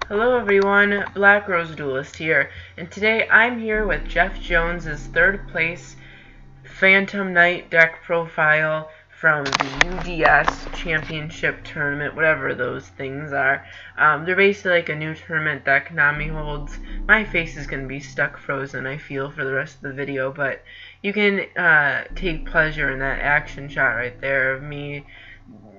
Hello everyone, Black Rose Duelist here, and today I'm here with Jeff Jones's third place Phantom Knight deck profile from the UDS Championship Tournament, whatever those things are. They're basically like a new tournament that Konami holds. My face is going to be stuck frozen, I feel, for the rest of the video, but you can take pleasure in that action shot right there of me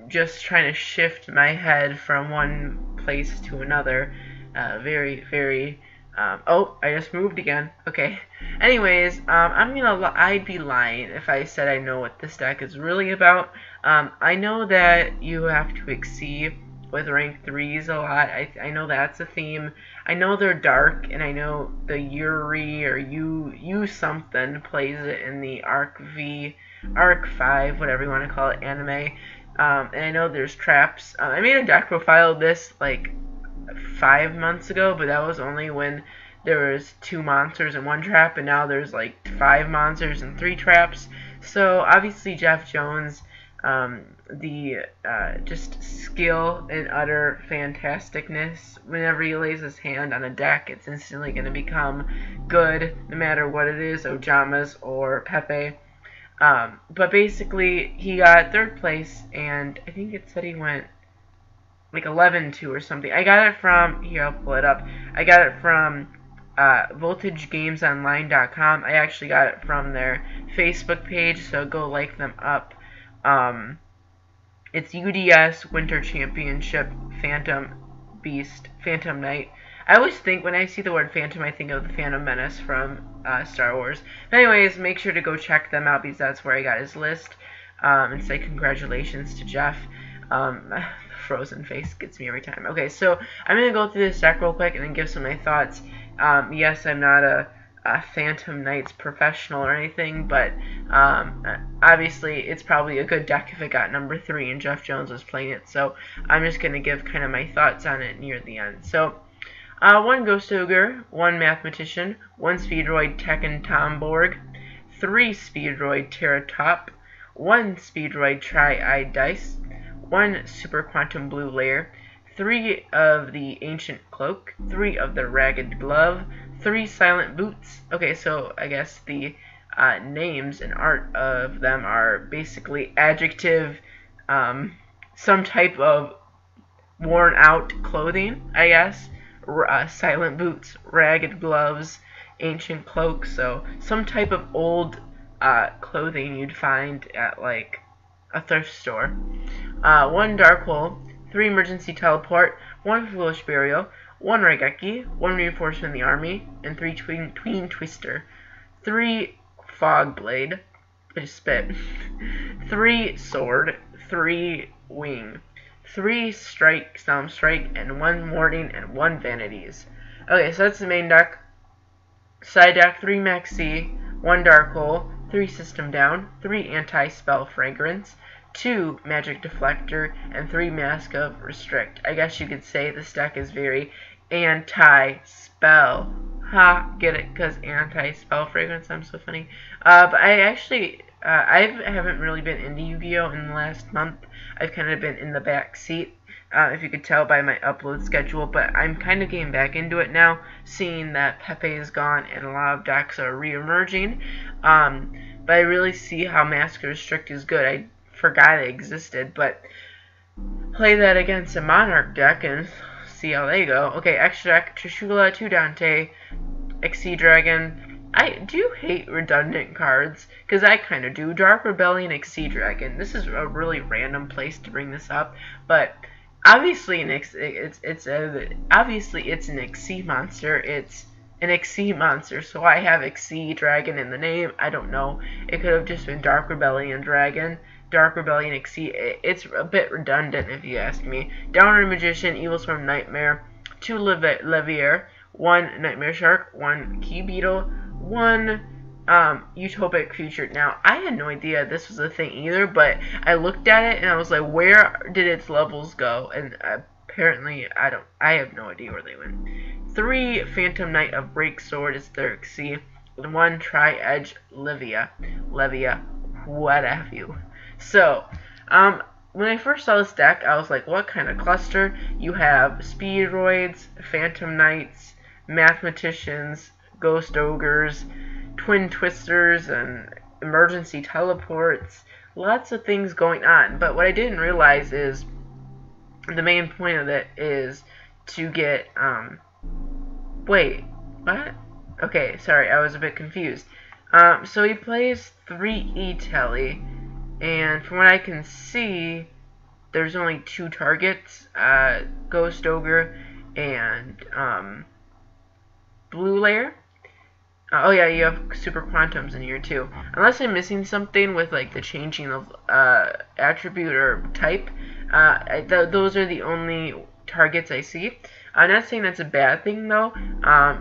just trying to shift my head from one place to another. Oh, I just moved again. Okay. Anyways, I'd be lying if I said I know what this deck is really about. I know that you have to exceed with rank 3s a lot. I know that's a theme. I know they're dark, and I know the Yuri or you something plays it in the Arc 5, whatever you want to call it, anime. And I know there's traps. I made a deck profile of this like 5 months ago, but that was only when there was 2 monsters and 1 trap, and now there's like 5 monsters and 3 traps. So obviously Jeff Jones, just skill and utter fantasticness. Whenever he lays his hand on a deck, it's instantly going to become good, no matter what it is, Ojamas or Pepe. But basically, he got 3rd place, and I think it said he went like 11-2 or something. I got it from, here, I'll pull it up. I got it from VoltageGamesOnline.com. I actually got it from their Facebook page, so go like them up. It's UDS Winter Championship Phantom Knight. I always think when I see the word Phantom, I think of the Phantom Menace from Star Wars. But anyways, make sure to go check them out because that's where I got his list. And say congratulations to Jeff. The frozen face gets me every time. Okay, so I'm going to go through this deck real quick and then give some of my thoughts. Yes, I'm not a Phantom Knights professional or anything, but obviously it's probably a good deck if it got number 3 and Jeff Jones was playing it. So I'm just going to give kind of my thoughts on it near the end. So 1 Ghost Ogre, 1 Mathematician, 1 Speedroid Tekken Tomborg, 3 Speedroid Terratop, 1 Speedroid Tri-Eyed Dice, 1 Super Quantum Blue Layer, 3 of the Ancient Cloak, 3 of the Ragged Glove, 3 Silent Boots. Okay, so I guess the names and art of them are basically adjective, some type of worn out clothing, I guess. Silent Boots, Ragged Gloves, Ancient Cloak, so some type of old clothing you'd find at like a thrift store. 1 Dark Hole, 3 Emergency Teleport, 1 Foolish Burial, 1 Raigeki, 1 Reinforcement in the Army, and 3 Tween Twister, 3 Fog Blade, I just spit, 3 Sword, 3 Wing, 3 Strike, Solemn Strike, and 1 Morning, and 1 Vanities. Okay, so that's the main deck. Side deck, 3 Maxi, 1 Dark Hole, 3 System Down, 3 Anti-Spell Fragrance, 2 Magic Deflector, and 3 Mask of Restrict. I guess you could say this deck is very anti-spell. Ha, get it? Because anti-spell fragrance, I'm so funny. But I actually, I haven't really been into Yu-Gi-Oh! In the last month. I've kind of been in the back seat, if you could tell by my upload schedule, but I'm kind of getting back into it now, seeing that Pepe is gone and a lot of decks are re-emerging. But I really see how Mask of Restrict is good. I forgot it existed, but play that against a Monarch deck and see how they go. Okay, extra deck, Trishula, 2 Dante, Exceed Dragon. I do hate redundant cards, because I kind of do. Dark Rebellion, Exceed Dragon. This is a really random place to bring this up, but obviously obviously it's an Exceed monster. It's an Exceed monster, so I have Exceed Dragon in the name. I don't know. It could have just been Dark Rebellion Dragon. Dark Rebellion Exceed. It's a bit redundant if you ask me. Downward Magician, Evil Swarm Nightmare, 2 Levier, 1 Nightmare Shark, 1 Key Beetle, 1 Utopic Creature. Now, I had no idea this was a thing either, but I looked at it and I was like, where did its levels go? And apparently, I have no idea where they went. 3 Phantom Knight of Break Sword is their Xyz, and 1 Tri-Edge Levia, what have you. So, when I first saw this deck, I was like, what kind of cluster? You have Speedroids, Phantom Knights, Mathematicians, Ghost Ogres, Twin Twisters, and Emergency Teleports. Lots of things going on. But what I didn't realize is the main point of it is to get, wait, what? Okay, sorry, I was a bit confused. So he plays 3 E-Telly, and from what I can see, there's only 2 targets, Ghost Ogre and Blue Layer. Oh yeah, you have Super Quantums in here too. Unless I'm missing something with like the changing of attribute or type, those are the only targets I see. I'm not saying that's a bad thing though.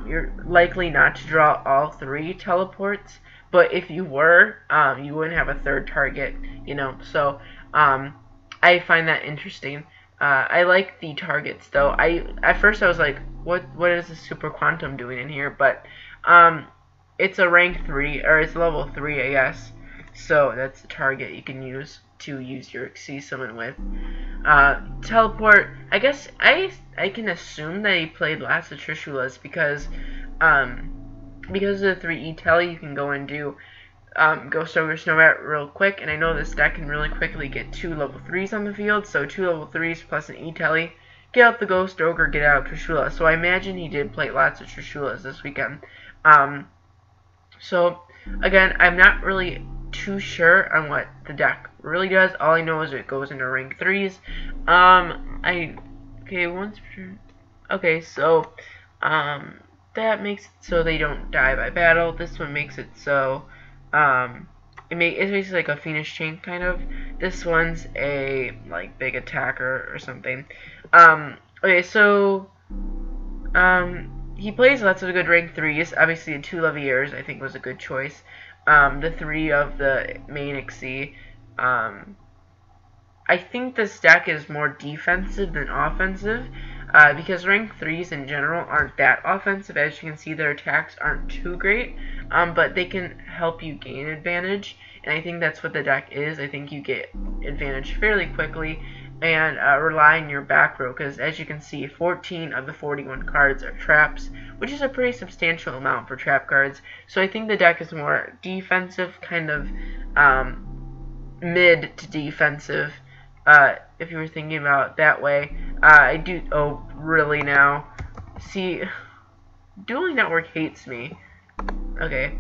You're likely not to draw all 3 teleports, but if you were, you wouldn't have a 3rd target, you know. So I find that interesting. I like the targets though. At first I was like, what is the Super Quantum doing in here? But it's a rank 3, or it's level 3, I guess. So that's the target you can use to use your Xyz summon with. Teleport, I guess I can assume that he played lots of Trishulas because of the 3 E-Telly, you can go and do Ghost Ogre Snowbat real quick, and I know this deck can really quickly get 2 level 3s on the field, so 2 level 3s plus an E-Telly, get out the Ghost Ogre, get out Trishula. So I imagine he did play lots of Trishulas this weekend. So again, I'm not really too sure on what the deck really does. All I know is it goes into rank 3s. Okay, so that makes it so they don't die by battle. This one makes it so it's basically like a Phoenix Chain kind of. This one's a like big attacker or something. Okay, so he plays lots of good rank 3s. Obviously, the 2 Leviers I think was a good choice. The 3 of the main Xyz. I think this deck is more defensive than offensive. Because rank 3s in general aren't that offensive. As you can see, their attacks aren't too great, but they can help you gain advantage, and I think that's what the deck is. I think you get advantage fairly quickly and rely on your back row, because as you can see, 14 of the 41 cards are traps, which is a pretty substantial amount for trap cards. So I think the deck is more defensive, kind of mid to defensive, if you were thinking about it that way. Oh, really now? See, Dueling Network hates me. Okay.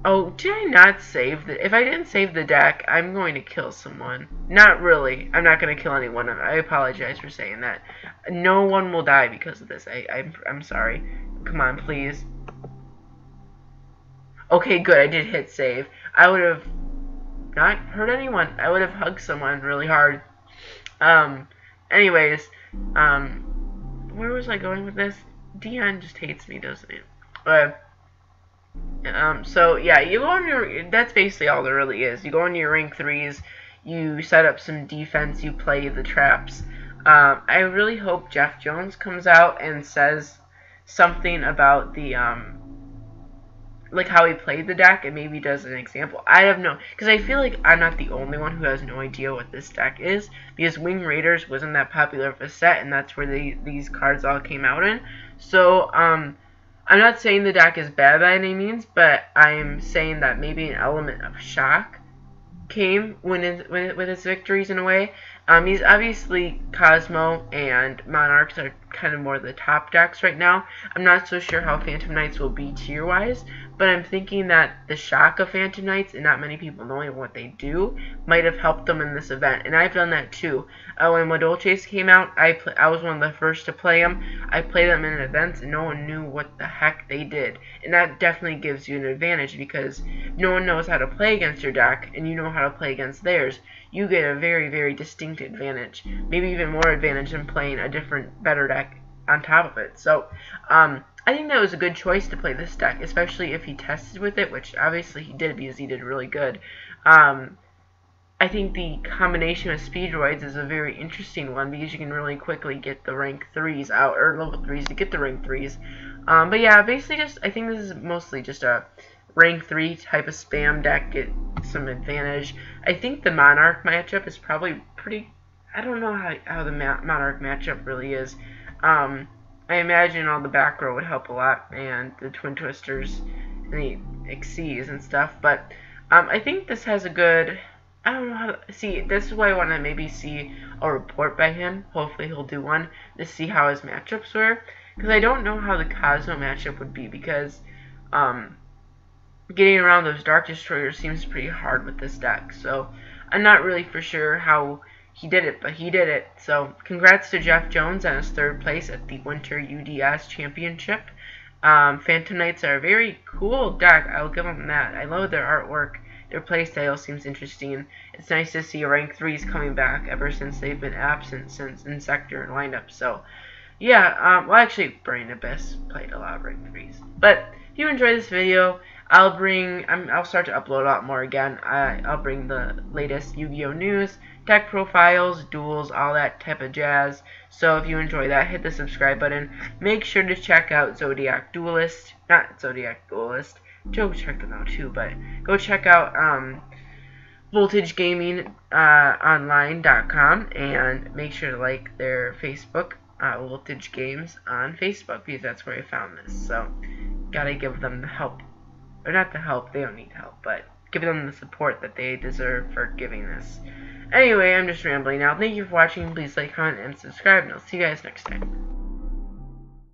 Oh, did I not save the... If I didn't save the deck, I'm going to kill someone. Not really. I'm not going to kill anyone. I apologize for saying that. No one will die because of this. I'm sorry. Come on, please. Okay, good. I did hit save. I would have not hurt anyone. I would have hugged someone really hard. Anyways, where was I going with this? Dion just hates me, doesn't he? So yeah, you go on your, that's basically all there really is. You go on your rank 3s, you set up some defense, you play the traps. I really hope Jeff Jones comes out and says something about the, like how he played the deck, and maybe does an example. I have no, because I feel like I'm not the only one who has no idea what this deck is, because Wing Raiders wasn't that popular of a set, and that's where these cards all came out in. So, I'm not saying the deck is bad by any means, but I'm saying that maybe an element of shock came with his victories in a way. He's obviously Cosmo and Monarchs are kind of more the top decks right now. I'm not so sure how Phantom Knights will be tier-wise, but I'm thinking that the shock of Phantom Knights and not many people knowing what they do might have helped them in this event, and I've done that too. When Modolches came out, I was one of the first to play them. I played them in events, and no one knew what the heck they did, and that definitely gives you an advantage, because no one knows how to play against your deck, and you know how to play against theirs. You get a very, very distinct advantage, maybe even more advantage than playing a different, better deck on top of it. So, I think that was a good choice to play this deck, especially if he tested with it, which obviously he did because he did really good. I think the combination of Speedroids is a very interesting one because you can really quickly get the rank 3s out, or level 3s to get the rank 3s. But yeah, basically I think this is mostly just a rank 3 type of spam deck, get some advantage. I think the Monarch matchup is probably pretty. I don't know how the Monarch matchup really is. I imagine all the back row would help a lot, and the Twin Twisters and the Xyz and stuff. But I think this has a good. I don't know how to see. This is why I want to maybe see a report by him. Hopefully he'll do one to see how his matchups were, because I don't know how the Cosmo matchup would be, because getting around those Dark Destroyers seems pretty hard with this deck. So I'm not really for sure how he did it, but he did it. So congrats to Jeff Jones on his 3rd place at the Winter UDS Championship. Phantom Knights are a very cool deck. I'll give them that. I love their artwork. Their playstyle seems interesting. It's nice to see rank 3s coming back ever since they've been absent since Insector and lineup. So, yeah, well, actually, Brain Abyss played a lot of rank 3s. But if you enjoyed this video, I'll start to upload a lot more again. I'll bring the latest Yu-Gi-Oh news, deck profiles, duels, all that type of jazz. So if you enjoy that, hit the subscribe button. Make sure to check out Zodiac Duelist, not Zodiac Duelist. Go check them out too, but go check out voltagegamingonline.com, and make sure to like their Facebook, Voltage Games on Facebook, because that's where I found this. So gotta give them the help, or not the help, they don't need help, but give them the support that they deserve for giving this. Anyway, I'm just rambling now. Thank you for watching. Please like, comment, and subscribe, and I'll see you guys next time.